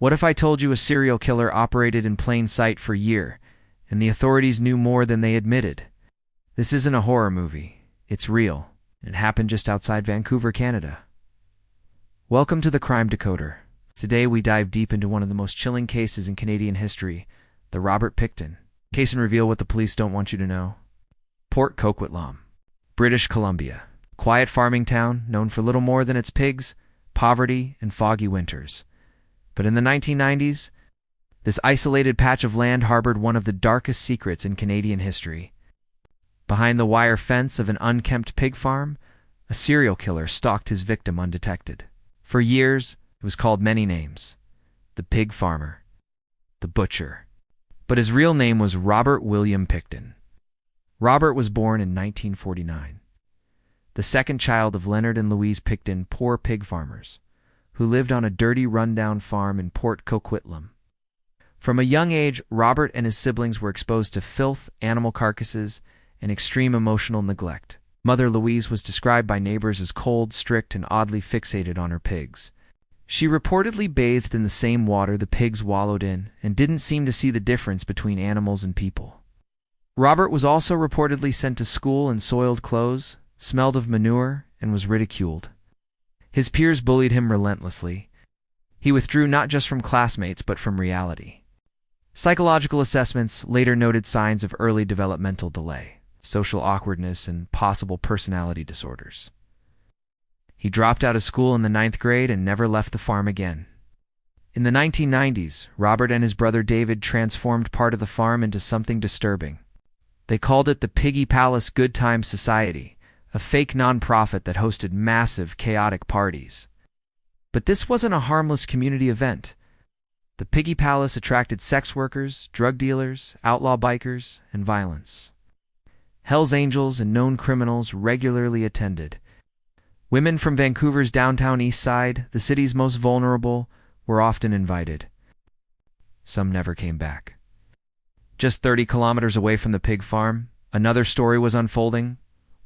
What if I told you a serial killer operated in plain sight for a year, and the authorities knew more than they admitted? This isn't a horror movie. It's real. It happened just outside Vancouver, Canada. Welcome to the Crime Decoder. Today we dive deep into one of the most chilling cases in Canadian history, the Robert Pickton case, and reveal what the police don't want you to know. Port Coquitlam, British Columbia. Quiet farming town known for little more than its pigs, poverty, and foggy winters. But in the 1990s, this isolated patch of land harbored one of the darkest secrets in Canadian history. Behind the wire fence of an unkempt pig farm, a serial killer stalked his victim undetected. For years, it was called many names: the pig farmer, the butcher. But his real name was Robert William Pickton. Robert was born in 1949, the second child of Leonard and Louise Pickton, poor pig farmers, who lived on a dirty, rundown farm in Port Coquitlam. From a young age, Robert and his siblings were exposed to filth, animal carcasses, and extreme emotional neglect. Mother Louise was described by neighbors as cold, strict, and oddly fixated on her pigs. She reportedly bathed in the same water the pigs wallowed in and didn't seem to see the difference between animals and people. Robert was also reportedly sent to school in soiled clothes, smelled of manure, and was ridiculed. His peers bullied him relentlessly. He withdrew not just from classmates but from reality. Psychological assessments later noted signs of early developmental delay, social awkwardness, and possible personality disorders. He dropped out of school in the 9th grade and never left the farm again. In the 1990s, Robert and his brother David transformed part of the farm into something disturbing. They called it the Piggy Palace Good Times Society, a fake nonprofit that hosted massive, chaotic parties. But this wasn't a harmless community event. The Piggy Palace attracted sex workers, drug dealers, outlaw bikers, and violence. Hell's Angels and known criminals regularly attended. Women from Vancouver's downtown east side, the city's most vulnerable, were often invited. Some never came back. Just 30 kilometers away from the pig farm, another story was unfolding,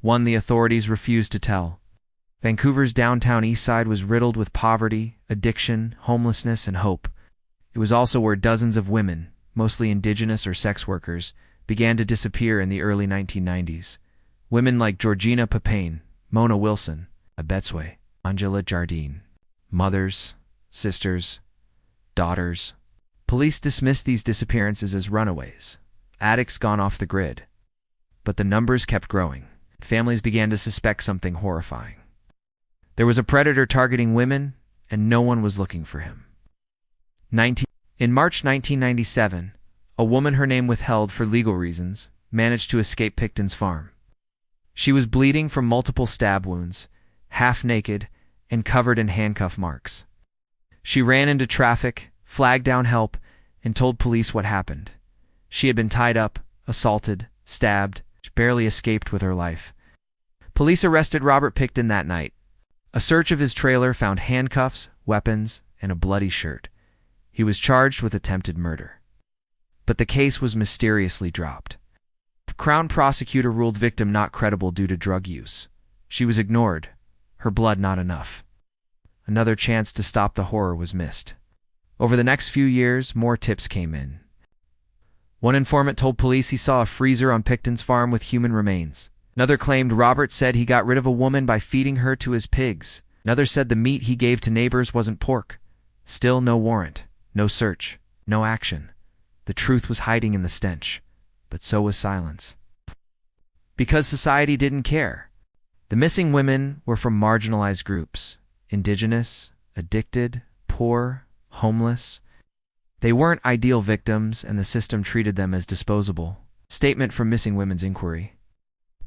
one the authorities refused to tell. Vancouver's downtown east side was riddled with poverty, addiction, homelessness, and hope. It was also where dozens of women, mostly Indigenous or sex workers, began to disappear in the early 1990s. Women like Georgina Papain, Mona Wilson, Abetswe, Angela Jardine. Mothers, sisters, daughters. Police dismissed these disappearances as runaways, addicts gone off the grid. But the numbers kept growing. Families began to suspect something horrifying. There was a predator targeting women, and no one was looking for him. In March 1997, a woman her name withheld for legal reasons managed to escape Pickton's farm. She was bleeding from multiple stab wounds, half naked, and covered in handcuff marks. She ran into traffic, flagged down help, and told police what happened. She had been tied up, assaulted, stabbed, barely escaped with her life. Police arrested Robert Pickton that night. A search of his trailer found handcuffs, weapons, and a bloody shirt. He was charged with attempted murder. But the case was mysteriously dropped. The Crown prosecutor ruled victim not credible due to drug use. She was ignored. Her blood not enough. Another chance to stop the horror was missed. Over the next few years, more tips came in. One informant told police he saw a freezer on Pickton's farm with human remains. Another claimed Robert said he got rid of a woman by feeding her to his pigs. Another said the meat he gave to neighbors wasn't pork. Still no warrant, no search, no action. The truth was hiding in the stench, but so was silence. Because society didn't care. The missing women were from marginalized groups: Indigenous, addicted, poor, homeless. They weren't ideal victims, and the system treated them as disposable. Statement from Missing Women's Inquiry.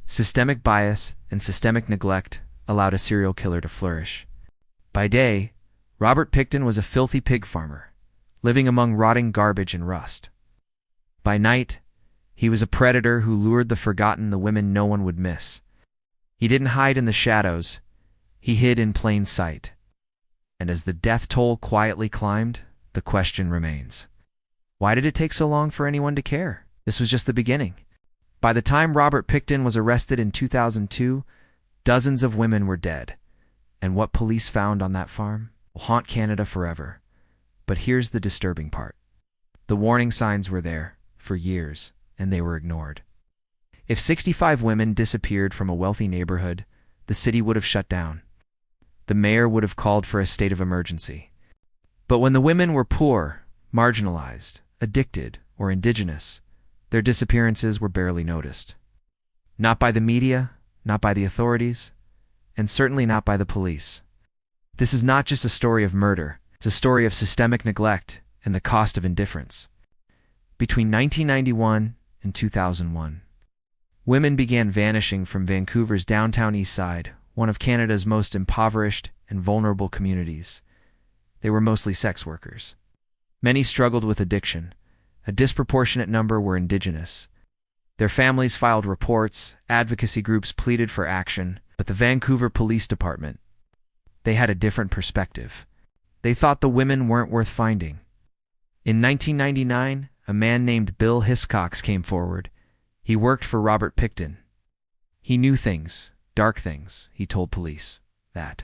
Systemic bias and systemic neglect allowed a serial killer to flourish. By day, Robert Pickton was a filthy pig farmer, living among rotting garbage and rust. By night, he was a predator who lured the forgotten, the women no one would miss. He didn't hide in the shadows, he hid in plain sight. And as the death toll quietly climbed, the question remains: why did it take so long for anyone to care? This was just the beginning. By the time Robert Pickton was arrested in 2002, dozens of women were dead. And what police found on that farm will haunt Canada forever. But here's the disturbing part. The warning signs were there for years, and they were ignored. If 65 women disappeared from a wealthy neighborhood, the city would have shut down. The mayor would have called for a state of emergency. But when the women were poor, marginalized, addicted, or indigenous, their disappearances were barely noticed. Not by the media, not by the authorities, and certainly not by the police. This is not just a story of murder, it's a story of systemic neglect and the cost of indifference. Between 1991 and 2001, women began vanishing from Vancouver's downtown east side, one of Canada's most impoverished and vulnerable communities. They were mostly sex workers. Many struggled with addiction. A disproportionate number were indigenous. Their families filed reports, advocacy groups pleaded for action, but the Vancouver Police Department, they had a different perspective. They thought the women weren't worth finding. In 1999, a man named Bill Hiscox came forward. He worked for Robert Pickton. He knew things, dark things, he told police. That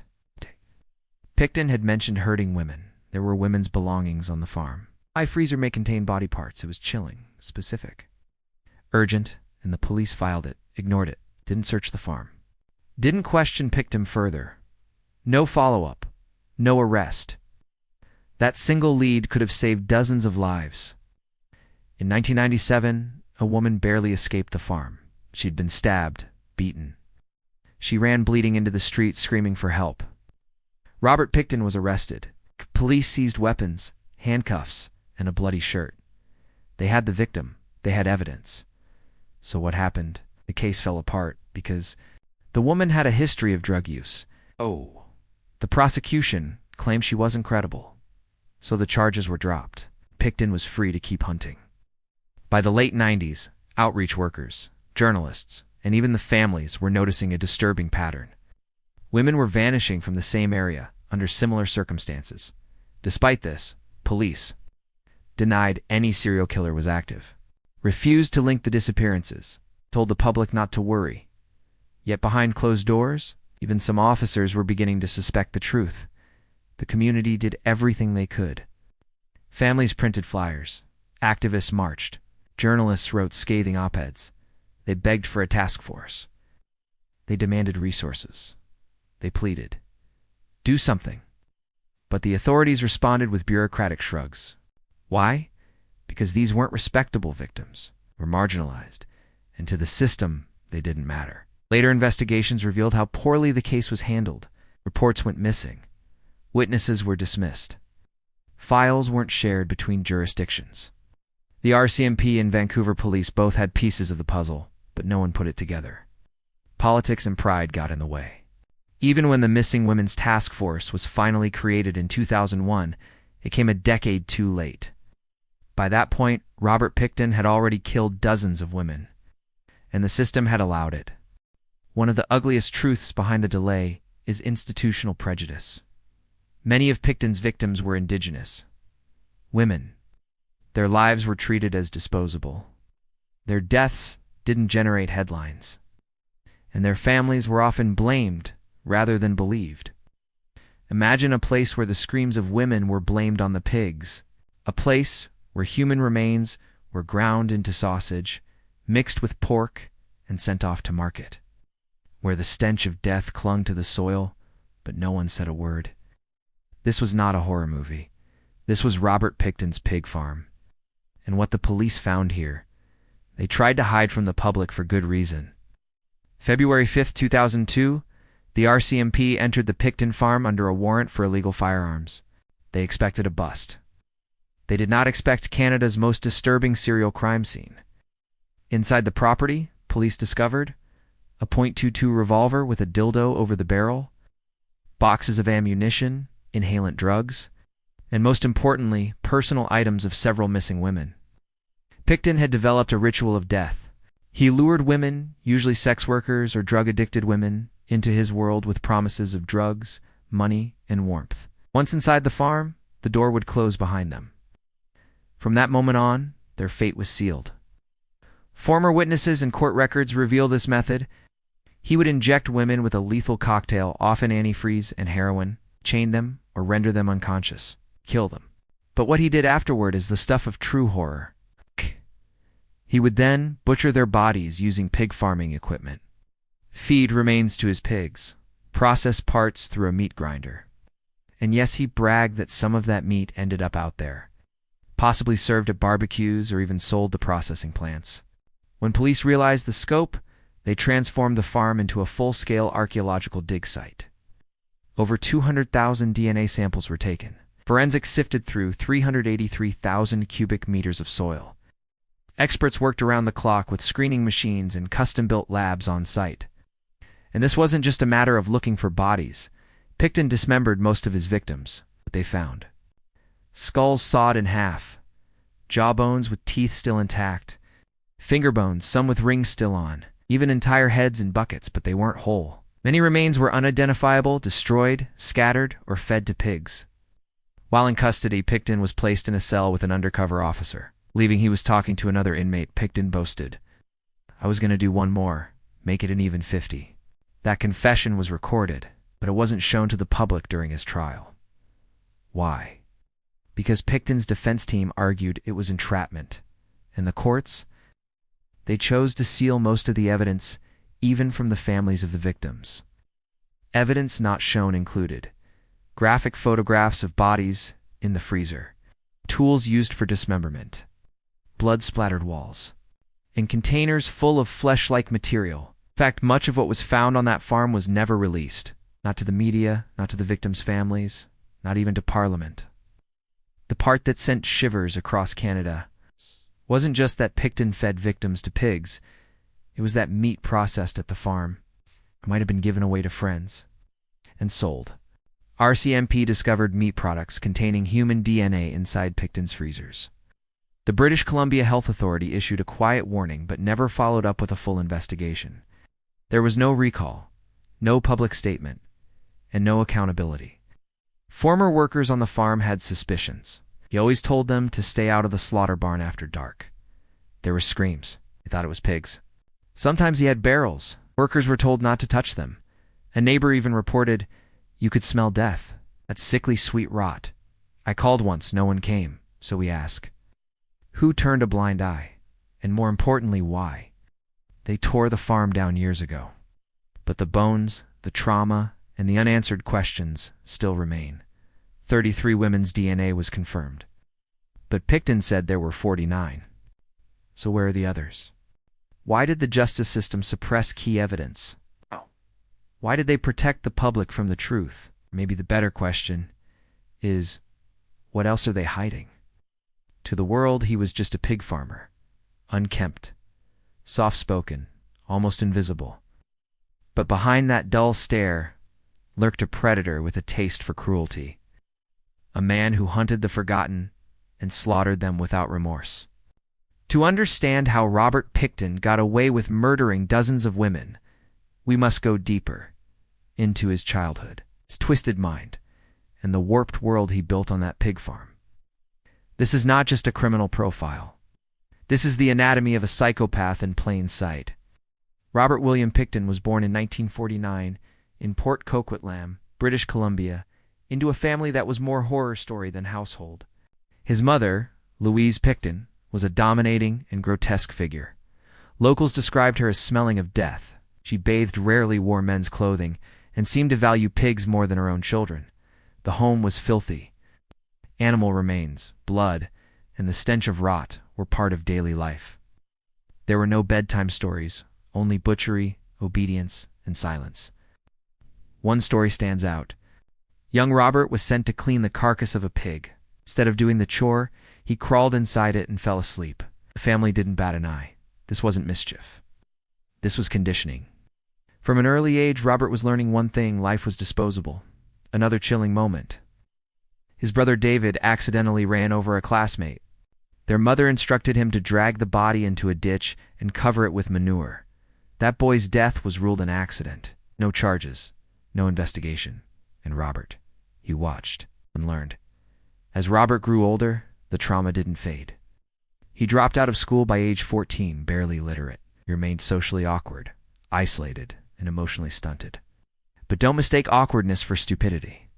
Pickton had mentioned hurting women. There were women's belongings on the farm. My freezer may contain body parts. It was chilling, specific. Urgent, and the police filed it, ignored it, didn't search the farm. Didn't question Pickton further. No follow-up, no arrest. That single lead could have saved dozens of lives. In 1997, a woman barely escaped the farm. She'd been stabbed, beaten. She ran bleeding into the street, screaming for help. Robert Pickton was arrested. Police seized weapons, handcuffs, and a bloody shirt. They had the victim. They had evidence. So what happened? The case fell apart because the woman had a history of drug use. The prosecution claimed she wasn't credible, so the charges were dropped. Pickton was free to keep hunting. By the late 90s, outreach workers, journalists, and even the families were noticing a disturbing pattern. Women were vanishing from the same area under similar circumstances. Despite this, police denied any serial killer was active, refused to link the disappearances, told the public not to worry. Yet behind closed doors, even some officers were beginning to suspect the truth. The community did everything they could. Families printed flyers. Activists marched. Journalists wrote scathing op-eds. They begged for a task force. They demanded resources. They pleaded. Do something. But the authorities responded with bureaucratic shrugs. Why? Because these weren't respectable victims, were marginalized, and to the system, they didn't matter. Later investigations revealed how poorly the case was handled. Reports went missing. Witnesses were dismissed. Files weren't shared between jurisdictions. The RCMP and Vancouver Police both had pieces of the puzzle, but no one put it together. Politics and pride got in the way. Even when the Missing Women's Task Force was finally created in 2001, it came a decade too late. By that point, Robert Pickton had already killed dozens of women, and the system had allowed it. One of the ugliest truths behind the delay is institutional prejudice. Many of Pickton's victims were indigenous. Women. Their lives were treated as disposable. Their deaths didn't generate headlines. And their families were often blamed rather than believed. Imagine a place where the screams of women were blamed on the pigs. A place where human remains were ground into sausage, mixed with pork, and sent off to market. Where the stench of death clung to the soil, but no one said a word. This was not a horror movie. This was Robert Pickton's pig farm. And what the police found here, they tried to hide from the public for good reason. February 5, 2002, the RCMP entered the Pickton farm under a warrant for illegal firearms. They expected a bust. They did not expect Canada's most disturbing serial crime scene. Inside the property, police discovered a .22 revolver with a dildo over the barrel, boxes of ammunition, inhalant drugs, and most importantly, personal items of several missing women. Pickton had developed a ritual of death. He lured women, usually sex workers or drug-addicted women, into his world with promises of drugs, money, and warmth. Once inside the farm, the door would close behind them. From that moment on, their fate was sealed. Former witnesses and court records reveal this method. He would inject women with a lethal cocktail, often antifreeze and heroin, chain them or render them unconscious, kill them. But what he did afterward is the stuff of true horror. He would then butcher their bodies using pig farming equipment, feed remains to his pigs, process parts through a meat grinder. And yes, he bragged that some of that meat ended up out there, possibly served at barbecues or even sold to processing plants. When police realized the scope, they transformed the farm into a full-scale archaeological dig site. Over 200,000 DNA samples were taken. Forensics sifted through 383,000 cubic meters of soil. Experts worked around the clock with screening machines and custom-built labs on site. And this wasn't just a matter of looking for bodies. Pickton dismembered most of his victims, but they found skulls sawed in half, jawbones with teeth still intact, finger bones, some with rings still on, even entire heads in buckets, but they weren't whole. Many remains were unidentifiable, destroyed, scattered, or fed to pigs. While in custody, Pickton was placed in a cell with an undercover officer. Believing he was talking to another inmate, Pickton boasted, "I was going to do one more, make it an even 50. That confession was recorded, but it wasn't shown to the public during his trial. Why? Because Pickton's defense team argued it was entrapment, and the courts, they chose to seal most of the evidence, even from the families of the victims. Evidence not shown included graphic photographs of bodies in the freezer, tools used for dismemberment, blood-splattered walls, and containers full of flesh-like material. In fact, much of what was found on that farm was never released, not to the media, not to the victims' families, not even to Parliament. The part that sent shivers across Canada wasn't just that Pickton fed victims to pigs, it was that meat processed at the farm might have been given away to friends and sold. RCMP discovered meat products containing human DNA inside Pickton's freezers. The British Columbia Health Authority issued a quiet warning but never followed up with a full investigation. There was no recall, no public statement, and no accountability. Former workers on the farm had suspicions. He always told them to stay out of the slaughter barn after dark. There were screams. They thought it was pigs. Sometimes he had barrels. Workers were told not to touch them. A neighbor even reported, "You could smell death. That sickly sweet rot." I called once, no one came, so we ask, who turned a blind eye? And more importantly, why? They tore the farm down years ago. But the bones, the trauma, and the unanswered questions still remain. 33 women's DNA was confirmed. But Pickton said there were 49. So where are the others? Why did the justice system suppress key evidence? Why did they protect the public from the truth? Maybe the better question is, what else are they hiding? To the world, he was just a pig farmer, unkempt, soft-spoken, almost invisible. But behind that dull stare lurked a predator with a taste for cruelty, a man who hunted the forgotten and slaughtered them without remorse. To understand how Robert Pickton got away with murdering dozens of women, we must go deeper into his childhood, his twisted mind, and the warped world he built on that pig farm. This is not just a criminal profile. This is the anatomy of a psychopath in plain sight. Robert William Pickton was born in 1949 in Port Coquitlam, British Columbia, into a family that was more horror story than household. His mother, Louise Pickton, was a dominating and grotesque figure. Locals described her as smelling of death. She bathed, rarely wore men's clothing, and seemed to value pigs more than her own children. The home was filthy. Animal remains, blood, and the stench of rot were part of daily life. There were no bedtime stories, only butchery, obedience, and silence. One story stands out. Young Robert was sent to clean the carcass of a pig. Instead of doing the chore, he crawled inside it and fell asleep. The family didn't bat an eye. This wasn't mischief. This was conditioning. From an early age, Robert was learning one thing: life was disposable. Another chilling moment. His brother David accidentally ran over a classmate. Their mother instructed him to drag the body into a ditch and cover it with manure. That boy's death was ruled an accident. No charges, no investigation. And Robert, he watched and learned. As Robert grew older, the trauma didn't fade. He dropped out of school by age 14, barely literate. He remained socially awkward, isolated, and emotionally stunted. But don't mistake awkwardness for stupidity.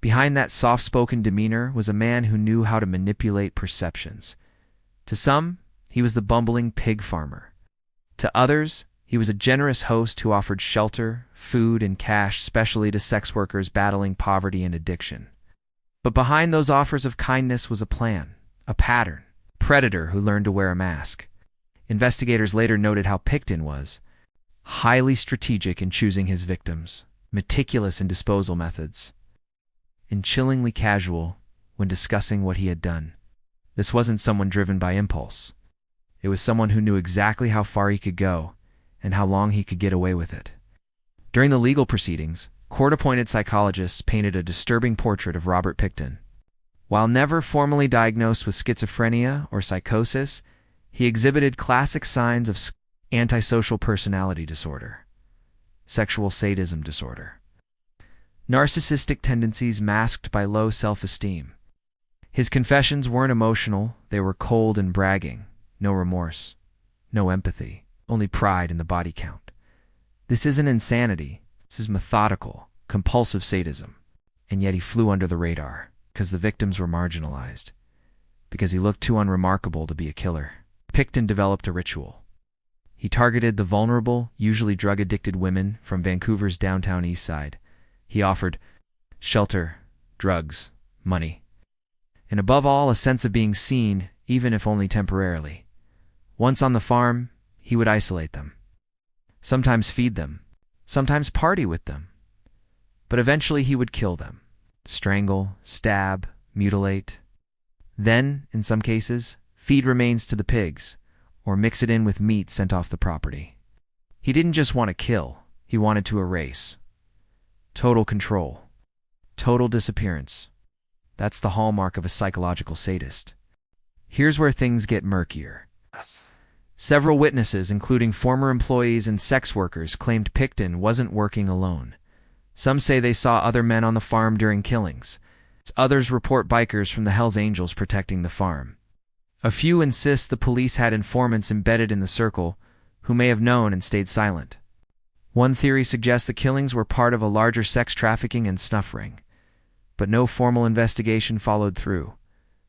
Behind that soft-spoken demeanor was a man who knew how to manipulate perceptions. To some, he was the bumbling pig farmer. To others, he was a generous host who offered shelter, food, and cash specially to sex workers battling poverty and addiction. But behind those offers of kindness was a plan, a pattern, a predator who learned to wear a mask. Investigators later noted how Pickton was highly strategic in choosing his victims, meticulous in disposal methods, and chillingly casual when discussing what he had done. This wasn't someone driven by impulse. It was someone who knew exactly how far he could go and how long he could get away with it. During the legal proceedings, court-appointed psychologists painted a disturbing portrait of Robert Pickton. While never formally diagnosed with schizophrenia or psychosis, he exhibited classic signs of antisocial personality disorder, sexual sadism disorder, narcissistic tendencies masked by low self-esteem. His confessions weren't emotional, they were cold and bragging. No remorse, no empathy, only pride in the body count. This isn't insanity, this is methodical, compulsive sadism. And yet he flew under the radar, because the victims were marginalized, because he looked too unremarkable to be a killer. Pickton developed a ritual. He targeted the vulnerable, usually drug-addicted women from Vancouver's downtown east side. He offered shelter, drugs, money, and above all, a sense of being seen, even if only temporarily. Once on the farm, he would isolate them. Sometimes feed them, sometimes party with them. But eventually he would kill them. Strangle, stab, mutilate. Then, in some cases, feed remains to the pigs, or mix it in with meat sent off the property. He didn't just want to kill, he wanted to erase. Total control. Total disappearance. That's the hallmark of a psychological sadist. Here's where things get murkier. Several witnesses, including former employees and sex workers, claimed Pickton wasn't working alone. Some say they saw other men on the farm during killings. Others report bikers from the Hells Angels protecting the farm. A few insist the police had informants embedded in the circle who may have known and stayed silent. One theory suggests the killings were part of a larger sex trafficking and snuff ring, but no formal investigation followed through.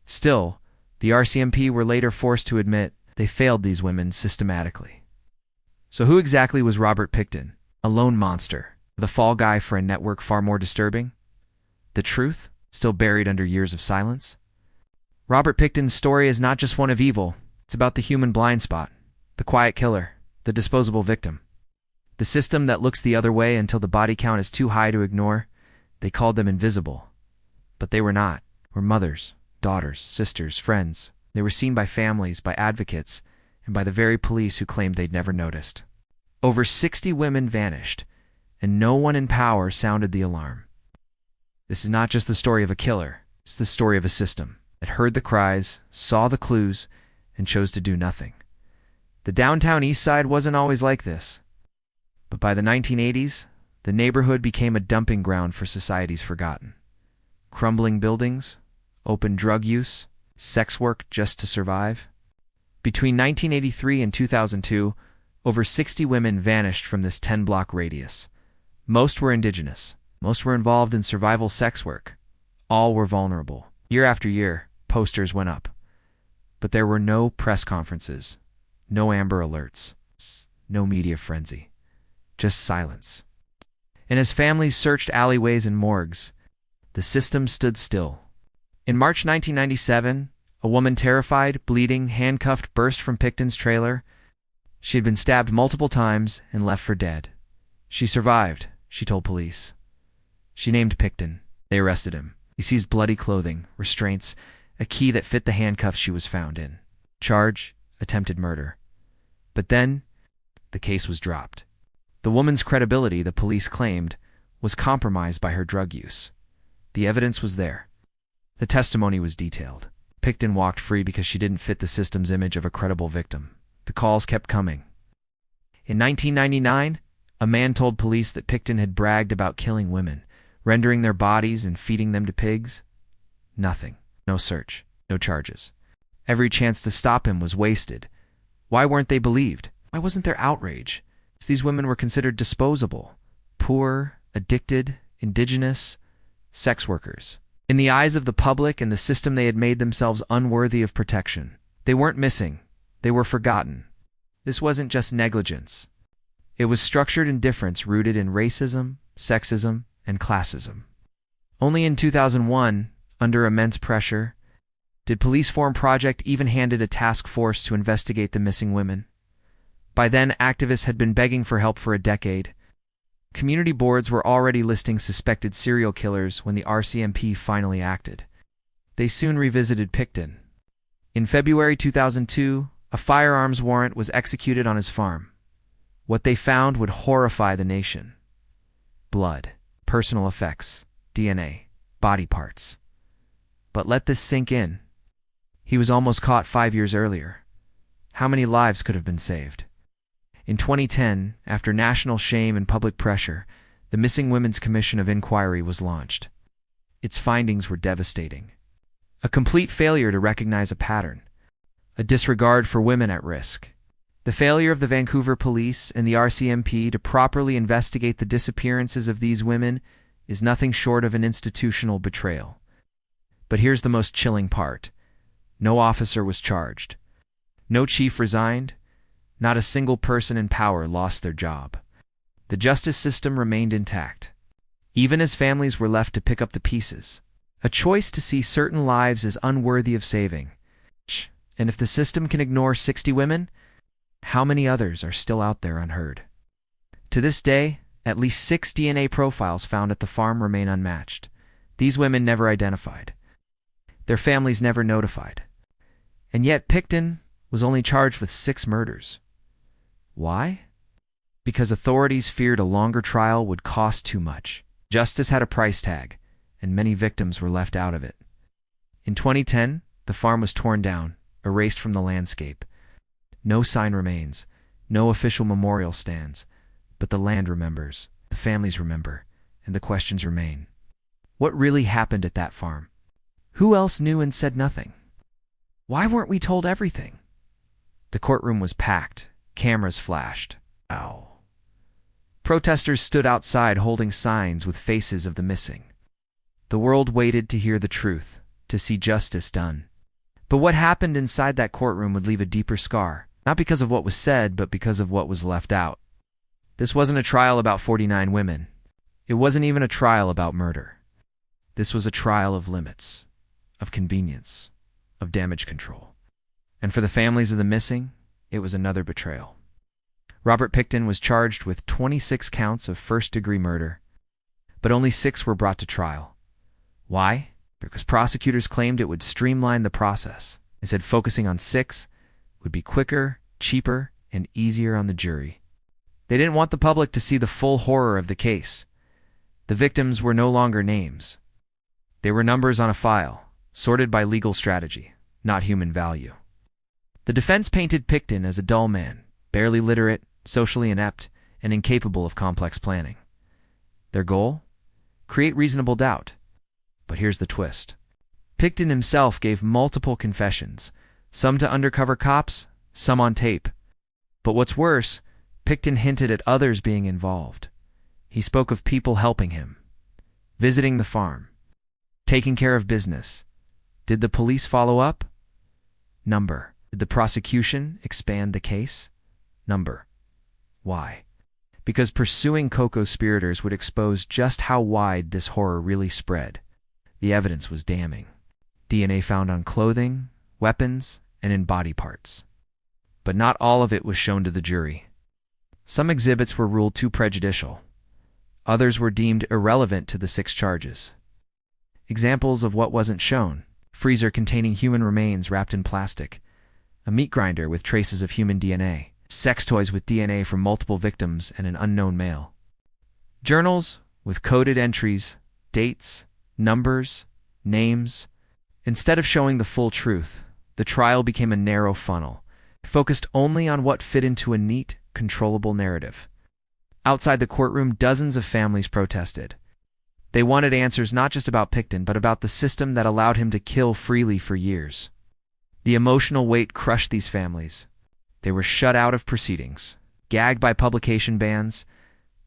Still, the RCMP were later forced to admit they failed these women systematically. So who exactly was Robert Pickton? A lone monster, the fall guy for a network far more disturbing? The truth, still buried under years of silence? Robert Pickton's story is not just one of evil, it's about the human blind spot, the quiet killer, the disposable victim. The system that looks the other way until the body count is too high to ignore. They called them invisible. But they were not. Were mothers, daughters, sisters, friends. They were seen by families, by advocates, and by the very police who claimed they'd never noticed. Over 60 women vanished, and no one in power sounded the alarm. This is not just the story of a killer, it's the story of a system that heard the cries, saw the clues, and chose to do nothing. The downtown east side wasn't always like this. But by the 1980s, the neighborhood became a dumping ground for society's forgotten. Crumbling buildings, open drug use, sex work just to survive. Between 1983 and 2002, over 60 women vanished from this 10-block radius. Most were indigenous. Most were involved in survival sex work. All were vulnerable. Year after year, posters went up. But there were no press conferences, no Amber Alerts, no media frenzy. Just silence. And as families searched alleyways and morgues, the system stood still. In March 1997, a woman terrified, bleeding, handcuffed burst from Pickton's trailer. She had been stabbed multiple times and left for dead. She survived, she told police. She named Pickton. They arrested him. He seized bloody clothing, restraints, a key that fit the handcuffs she was found in. Charge, attempted murder. But then, the case was dropped. The woman's credibility, the police claimed, was compromised by her drug use. The evidence was there. The testimony was detailed. Pickton walked free because she didn't fit the system's image of a credible victim. The calls kept coming. In 1999, a man told police that Pickton had bragged about killing women, rendering their bodies and feeding them to pigs. Nothing. No search. No charges. Every chance to stop him was wasted. Why weren't they believed? Why wasn't there outrage? These women were considered disposable, poor, addicted, indigenous. sex workers. In the eyes of the public and the system, they had made themselves unworthy of protection. They weren't missing. They were forgotten. This wasn't just negligence. It was structured indifference rooted in racism, sexism, and classism. Only in 2001, under immense pressure, did police form Project even-handed a task force to investigate the missing women. By then, activists had been begging for help for a decade. Community boards were already listing suspected serial killers when the RCMP finally acted. They soon revisited Pickton. In February 2002, a firearms warrant was executed on his farm. What they found would horrify the nation. Blood, personal effects, DNA, body parts. But let this sink in. He was almost caught 5 years earlier. How many lives could have been saved? In 2010, after national shame and public pressure, the Missing Women's Commission of Inquiry was launched. Its findings were devastating. A complete failure to recognize a pattern. A disregard for women at risk. The failure of the Vancouver police and the RCMP to properly investigate the disappearances of these women is nothing short of an institutional betrayal. But here's the most chilling part. No officer was charged. No chief resigned. Not a single person in power lost their job. The justice system remained intact, even as families were left to pick up the pieces. A choice to see certain lives as unworthy of saving. And if the system can ignore 60 women, how many others are still out there unheard? To this day, at least 6 DNA profiles found at the farm remain unmatched. These women never identified. Their families never notified. And yet Pickton was only charged with 6 murders. Why? Because authorities feared a longer trial would cost too much. Justice had a price tag, and many victims were left out of it. In 2010, the farm was torn down, erased from the landscape. No sign remains, no official memorial stands, but the land remembers, the families remember, and the questions remain. What really happened at that farm? Who else knew and said nothing? Why weren't we told everything? The courtroom was packed. Cameras flashed. Ow. Protesters stood outside holding signs with faces of the missing. The world waited to hear the truth, to see justice done. But what happened inside that courtroom would leave a deeper scar, not because of what was said, but because of what was left out. This wasn't a trial about 49 women. It wasn't even a trial about murder. This was a trial of limits, of convenience, of damage control. And for the families of the missing, it was another betrayal. Robert Pickton was charged with 26 counts of first-degree murder, but only 6 were brought to trial. Why? Because prosecutors claimed it would streamline the process. Instead, focusing on 6 would be quicker, cheaper, and easier on the jury. They didn't want the public to see the full horror of the case. The victims were no longer names. They were numbers on a file, sorted by legal strategy, not human value. The defense painted Pickton as a dull man, barely literate, socially inept, and incapable of complex planning. Their goal? Create reasonable doubt. But here's the twist. Pickton himself gave multiple confessions, some to undercover cops, some on tape. But what's worse, Pickton hinted at others being involved. He spoke of people helping him, visiting the farm, taking care of business. Did the police follow up? Number. Did the prosecution expand the case? Number. Why? Because pursuing co-conspirators would expose just how wide this horror really spread. The evidence was damning. DNA found on clothing, weapons, and in body parts. But not all of it was shown to the jury. Some exhibits were ruled too prejudicial. Others were deemed irrelevant to the 6 charges. Examples of what wasn't shown: freezer containing human remains wrapped in plastic, a meat grinder with traces of human DNA, sex toys with DNA from multiple victims and an unknown male, journals with coded entries, dates, numbers, names. Instead of showing the full truth, the trial became a narrow funnel, focused only on what fit into a neat, controllable narrative. Outside the courtroom, dozens of families protested. They wanted answers not just about Pickton, but about the system that allowed him to kill freely for years. The emotional weight crushed these families. They were shut out of proceedings, gagged by publication bans,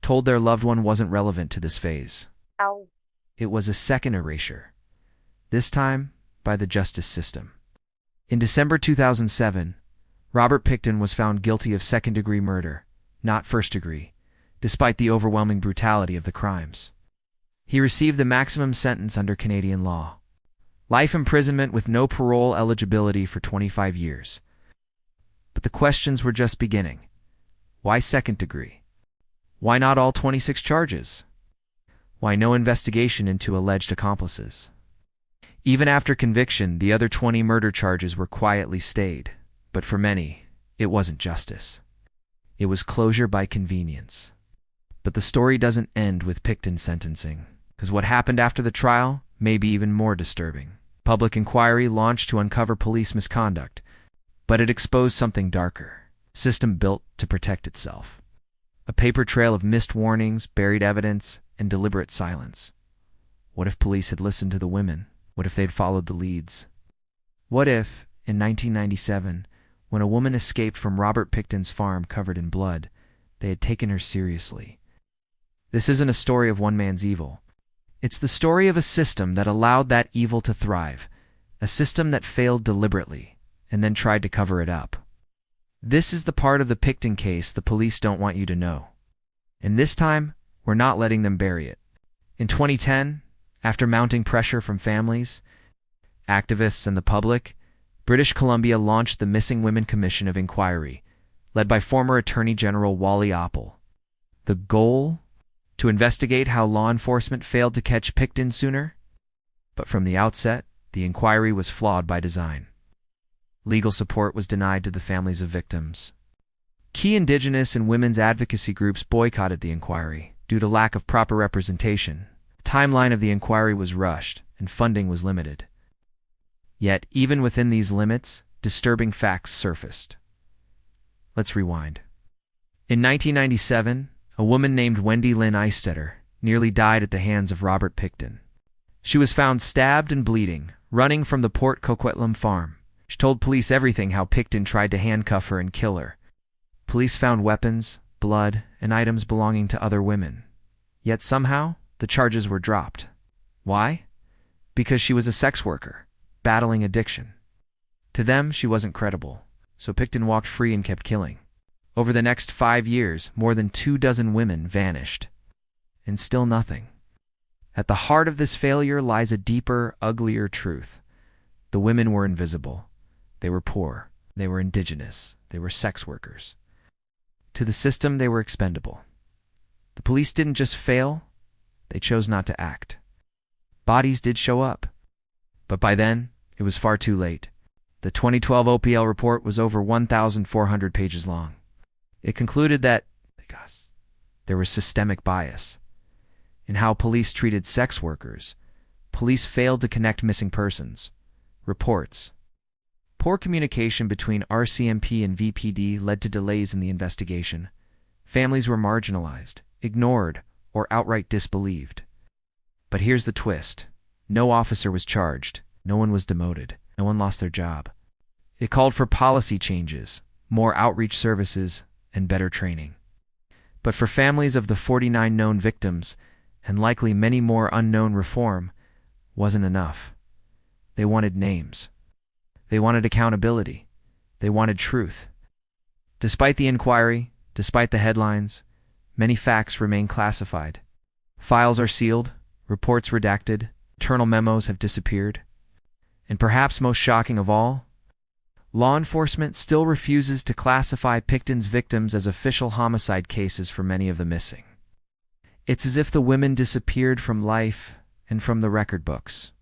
told their loved one wasn't relevant to this phase. Ow. It was a second erasure, this time by the justice system. In December 2007, Robert Pickton was found guilty of second-degree murder, not first-degree, despite the overwhelming brutality of the crimes. He received the maximum sentence under Canadian law: life imprisonment with no parole eligibility for 25 years. But the questions were just beginning. Why second degree? Why not all 26 charges? Why no investigation into alleged accomplices? Even after conviction, the other 20 murder charges were quietly stayed. But for many, it wasn't justice. It was closure by convenience. But the story doesn't end with Pickton's sentencing, because what happened after the trial may be even more disturbing. Public inquiry launched to uncover police misconduct, but it exposed something darker. A system built to protect itself. A paper trail of missed warnings, buried evidence, and deliberate silence. What if police had listened to the women? What if they'd followed the leads? What if, in 1997, when a woman escaped from Robert Pickton's farm covered in blood, they had taken her seriously? This isn't a story of one man's evil. It's the story of a system that allowed that evil to thrive, a system that failed deliberately and then tried to cover it up. This is the part of the Pickton case the police don't want you to know. And this time, we're not letting them bury it. In 2010, after mounting pressure from families, activists, and the public, British Columbia launched the Missing Women Commission of Inquiry, led by former Attorney General Wally Apple. The goal? To investigate how law enforcement failed to catch Pickton sooner? But from the outset, the inquiry was flawed by design. Legal support was denied to the families of victims. Key Indigenous and women's advocacy groups boycotted the inquiry due to lack of proper representation. The timeline of the inquiry was rushed, and funding was limited. Yet, even within these limits, disturbing facts surfaced. Let's rewind. In 1997, a woman named Wendy Lynn Eistetter nearly died at the hands of Robert Pickton. She was found stabbed and bleeding, running from the Port Coquitlam farm. She told police everything how Pickton tried to handcuff her and kill her. Police found weapons, blood, and items belonging to other women. Yet somehow, the charges were dropped. Why? Because she was a sex worker, battling addiction. To them, she wasn't credible, so Pickton walked free and kept killing. Over the next 5 years, more than 24 women vanished. And still nothing. At the heart of this failure lies a deeper, uglier truth. The women were invisible. They were poor. They were indigenous. They were sex workers. To the system, they were expendable. The police didn't just fail, they chose not to act. Bodies did show up. But by then, it was far too late. The 2012 OPL report was over 1,400 pages long. It concluded that there was systemic bias in how police treated sex workers. Police failed to connect missing persons, reports. Poor communication between RCMP and VPD led to delays in the investigation. Families were marginalized, ignored, or outright disbelieved. But here's the twist. No officer was charged. No one was demoted. No one lost their job. It called for policy changes, more outreach services, and better training. But for families of the 49 known victims, and likely many more unknown, reform wasn't enough. They wanted names. They wanted accountability. They wanted truth. Despite the inquiry, despite the headlines, many facts remain classified. Files are sealed, reports redacted, internal memos have disappeared. And perhaps most shocking of all, law enforcement still refuses to classify Pickton's victims as official homicide cases for many of the missing. It's as if the women disappeared from life and from the record books.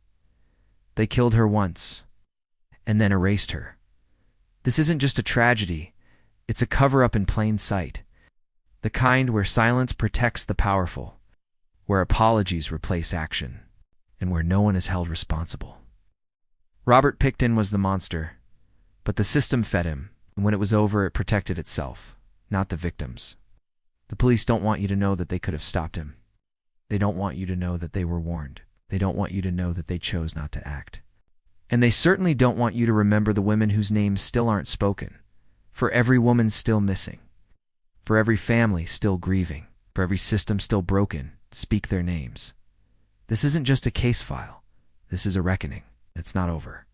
They killed her once, and then erased her. This isn't just a tragedy, it's a cover-up in plain sight. The kind where silence protects the powerful, where apologies replace action, and where no one is held responsible. Robert Pickton was the monster, but the system fed him, and when it was over, it protected itself, not the victims. The police don't want you to know that they could have stopped him. They don't want you to know that they were warned. They don't want you to know that they chose not to act. And they certainly don't want you to remember the women whose names still aren't spoken, for every woman still missing, for every family still grieving, for every system still broken. Speak their names. This isn't just a case file. This is a reckoning. It's not over.